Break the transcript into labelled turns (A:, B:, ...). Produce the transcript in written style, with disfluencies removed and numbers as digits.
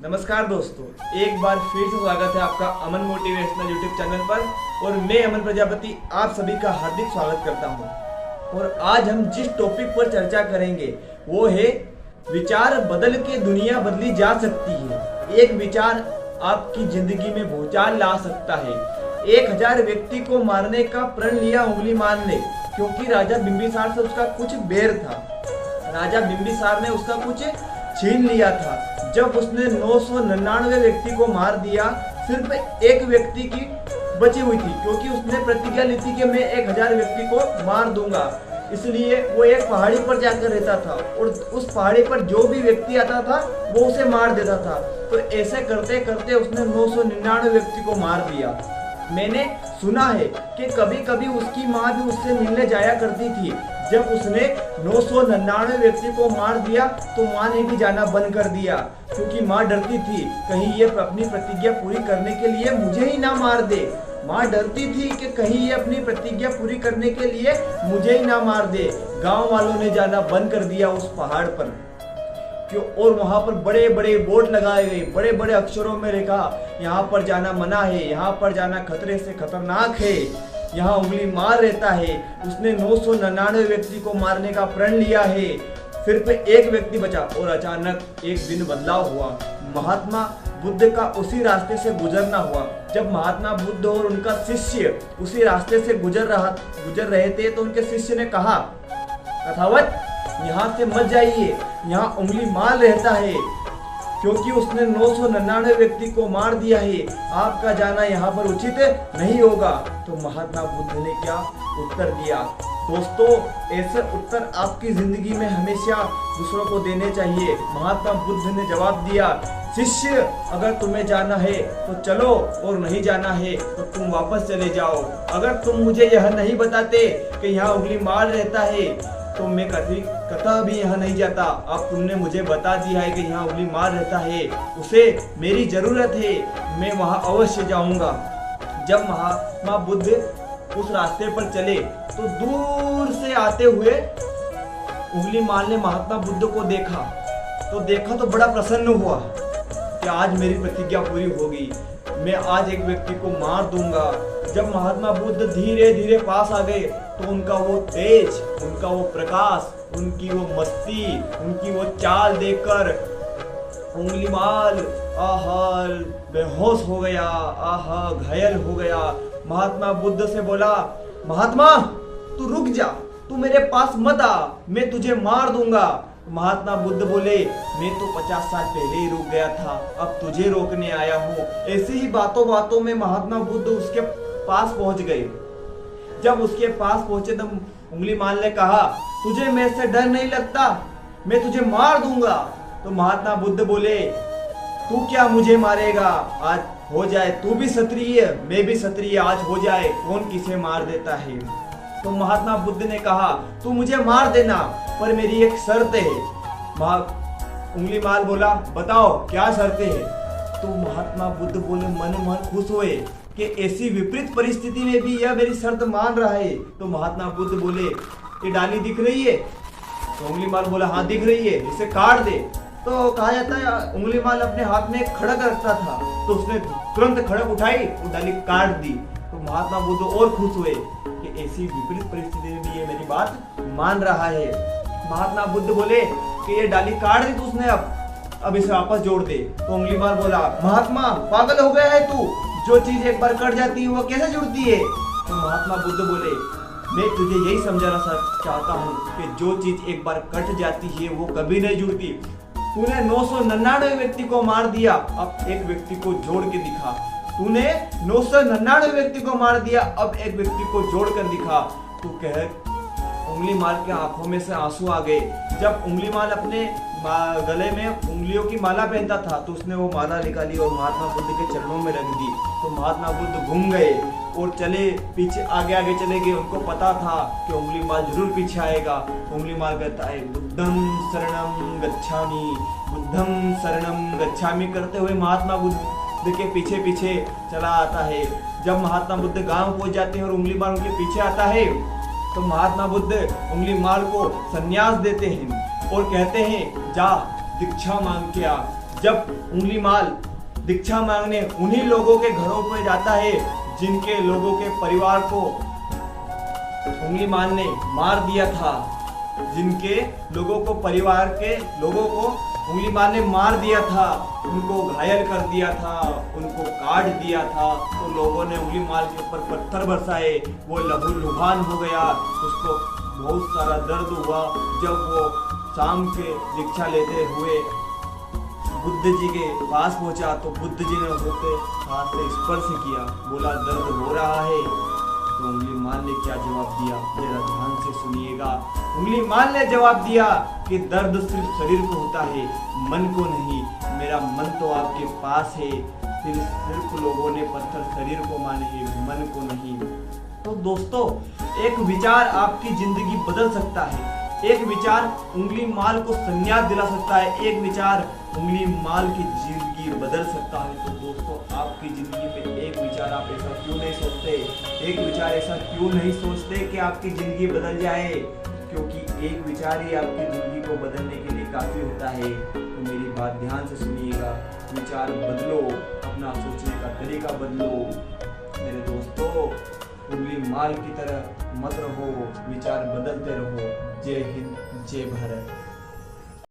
A: नमस्कार दोस्तों, एक बार फिर से स्वागत है आपका अमन मोटिवेशनल यूट्यूब चैनल पर। और मैं अमन प्रजापति आप सभी का हार्दिक स्वागत करता हूं। और आज हम जिस टॉपिक पर चर्चा करेंगे वो है विचार बदल के दुनिया बदली जा सकती है। एक विचार आपकी जिंदगी में भूचाल ला सकता है। 1000 व्यक्ति को मारने का प्रण लिया उंगली मार ने, क्योंकि राजा बिंबिसार से उसका कुछ बैर था। राजा बिंबिसार ने उसका कुछ छीन लिया था। जब उसने 999 व्यक्ति को मार दिया, सिर्फ एक व्यक्ति की बची हुई थी, क्योंकि उसने प्रतिज्ञा ली थी कि मैं 1000 व्यक्ति को मार दूंगा। इसलिए वो एक पहाड़ी पर जाकर रहता था और उस पहाड़ी पर जो भी व्यक्ति आता था वो उसे मार देता था। तो ऐसे करते करते उसने 999 व्यक्ति को मार दिया। मैंने सुना है कि कभी कभी उसकी माँ भी उससे मिलने जाया करती थी। जब उसने 999 व्यक्ति को मार दिया तो माँ ने भी जाना बंद कर दिया, क्योंकि माँ डरती थी कहीं ये अपनी प्रतिज्ञा पूरी करने के लिए मुझे ही ना मार दे। माँ डरती थी कि कहीं ये अपनी प्रतिज्ञा पूरी करने के लिए मुझे ही ना मार दे। गांव वालों ने जाना बंद कर दिया उस पहाड़ पर, और वहां पर बड़े बड़े बोर्ड लगाए गए, बड़े बड़े अक्षरों में लिखा यहाँ पर जाना मना है, यहाँ पर जाना खतरे से खतरनाक है, यहाँ उंगली मार रहता है। उसने 999 व्यक्ति को मारने का प्रण लिया है। सिर्फ एक व्यक्ति बचा और अचानक एक दिन बदलाव हुआ। महात्मा बुद्ध का उसी रास्ते से गुजरना हुआ। जब महात्मा बुद्ध और उनका शिष्य उसी रास्ते से गुजर रहे थे तो उनके शिष्य ने कहा, तथावत यहाँ से मत जाइए, यहाँ उंगली मार रहता है, क्योंकि उसने 999 व्यक्ति को मार दिया है। आपका जाना यहाँ पर उचित नहीं होगा। तो महात्मा बुद्ध ने क्या उत्तर दिया? दोस्तों, ऐसे उत्तर आपकी जिंदगी में हमेशा दूसरों को देने चाहिए। महात्मा बुद्ध ने जवाब दिया, शिष्य, अगर तुम्हें जाना है तो चलो, और नहीं जाना है तो तुम वापस चले जाओ। अगर तुम मुझे यह नहीं बताते कि यहाँ उंगली मार रहता है तो मैं कथा भी यहाँ नहीं जाता। अब तुमने मुझे बता दिया है कि यहाँ उंगली मार रहता है, उसे मेरी जरूरत है, मैं वहाँ अवश्य जाऊंगा। जब महात्मा बुद्ध उस रास्ते पर चले तो दूर से आते हुए उंगली मार ने महात्मा बुद्ध को देखा तो बड़ा प्रसन्न हुआ कि आज मेरी प्रतिज्ञा पूरी होगी, मैं आज एक व्यक्ति को मार दूंगा। जब महात्मा बुद्ध धीरे धीरे पास आ गए तो उनका वो तेज, उनका वो प्रकाश, उनकी वो मस्ती, उनकी वो चाल देखकर उंगलीमाल बेहोश हो गया, घायल हो गया। महात्मा बुद्ध से बोला, महात्मा तू रुक जा, तू मेरे पास मत आ, मैं तुझे मार दूंगा। महात्मा बुद्ध बोले, मैं तो 50 साल पहले ही रुक गया था, अब तुझे रोकने आया हूँ। ऐसी ही बातों बातों में महात्मा बुद्ध उसके पास पहुंच गए। जब उसके पास पहुंचे तब उंगली माल ने कहा, तुझे मेरे से डर नहीं लगता, मैं तुझे मार दूंगा। तो महात्मा बुद्ध बोले, तू क्या मुझे मारेगा, आज हो जाए, तू भी क्षत्रिय मैं भी क्षत्रिय, आज हो जाए कौन किसे मार देता है। तो महात्मा बुद्ध ने कहा, तू मुझे मार देना, पर मेरी एक शर्त है। उंगली माल बोला, बताओ क्या शर्त है। तो महात्मा बुद्ध बोले, मन खुश हुए कि ऐसी विपरीत परिस्थिति में भी यह मेरी शर्त मान रहा है। तो महात्मा बुद्ध बोले, ये डाली दिख रही है? तो उंगली माल बोला, हाँ दिख रही है, इसे काट दे। तो कहा जाता है उंगली माल अपने हाथ में एक खड़क रखता था, तो उसने तुरंत खड़क उठाई और डाली काट दी। तो महात्मा बुद्ध और खुश हुए कि ऐसी विपरीत परिस्थिति में भी ये मेरी बात मान रहा है। महात्मा बुद्ध बोले कि ये डाली काट दी तो उसने अब इसे वापस जोड़ दे। तो उंगली माल बोला, महात्मा पागल हो गया है तू, जो चीज एक बार कट जाती है वो कैसे जुड़ती है। तो महात्मा बुद्ध बोले, मैं तुझे यही समझाना चाहता हूँ कि जो चीज एक बार कट जाती है वो कभी नहीं जुड़ती। तूने 999 व्यक्ति को मार दिया, अब एक व्यक्ति को जोड़ के दिखा। तूने 999 व्यक्ति को मार दिया, अब एक व्यक्ति को जोड़कर दिखा। तू कह उंगली माल के आंखों में से आंसू आ गए। जब उंगली माल अपने गले में उंगलियों की माला पहनता था तो उसने वो माला निकाली और महात्मा बुद्ध के चरणों में रख दी। तो महात्मा बुद्ध घूम गए और चले पीछे, आगे आगे चले गए। उनको पता था कि उंगली माल जरूर पीछे आएगा। उंगली माल कहता है, बुद्धं शरणं गच्छामि, बुद्धं शरणं गच्छामि करते हुए महात्मा बुद्ध के पीछे पीछे चला आता है। जब महात्मा बुद्ध गांव पहुंच जाते हैं और उंगली माल उनके पीछे आता है तो महात्मा बुद्ध उंगली माल को संन्यास देते हैं और कहते हैं, जा दीक्षा मांग के आ, जब उंगली माल दीक्षा मांगने उन्हीं लोगों के घरों पर जाता है जिनके लोगों के परिवार को उंगली माल ने मार दिया था, जिनके लोगों को परिवार के लोगों को उंगली माल ने मार दिया था, उनको घायल कर दिया था, उनको काट दिया था। तो लोगों ने उंगली माल के ऊपर पत्थर बरसाए, वो लहूलुहान हो गया, उसको बहुत सारा दर्द हुआ। जब वो शाम के दीक्षा लेते हुए बुद्ध जी के पास पहुंचा तो बुद्ध जी ने होते हाथ से स्पर्श किया, बोला दर्द हो रहा है। तो उंगली माल ने क्या जवाब दिया, जरा ध्यान से सुनिएगा। उंगली माल ने जवाब दिया कि दर्द सिर्फ शरीर को होता है, मन को नहीं। मेरा मन तो आपके पास है। फिर सिर्फ लोगों ने पत्थर शरीर को माने हैं, मन को नहीं। तो दोस्तों, एक विचार आपकी जिंदगी बदल सकता है, एक विचार उंगली माल को संन्यास दिला सकता है, एक विचार उंगली माल की जिंदगी बदल सकता है। तो दोस्तों, आपकी जिंदगी में एक विचार आप ऐसा क्यों नहीं सोचते, एक विचार ऐसा क्यों नहीं सोचते कि आपकी जिंदगी बदल जाए, क्योंकि एक विचार ही आपकी जिंदगी को बदलने के लिए काफी होता है। तो मेरी बात ध्यान से सुनिएगा, विचार बदलो, अपना सोचने का तरीका बदलो। मेरे दोस्तों, उंगली माल की तरह मत रहो, विचार बदलते रहो। जय हिंद, जय भारत।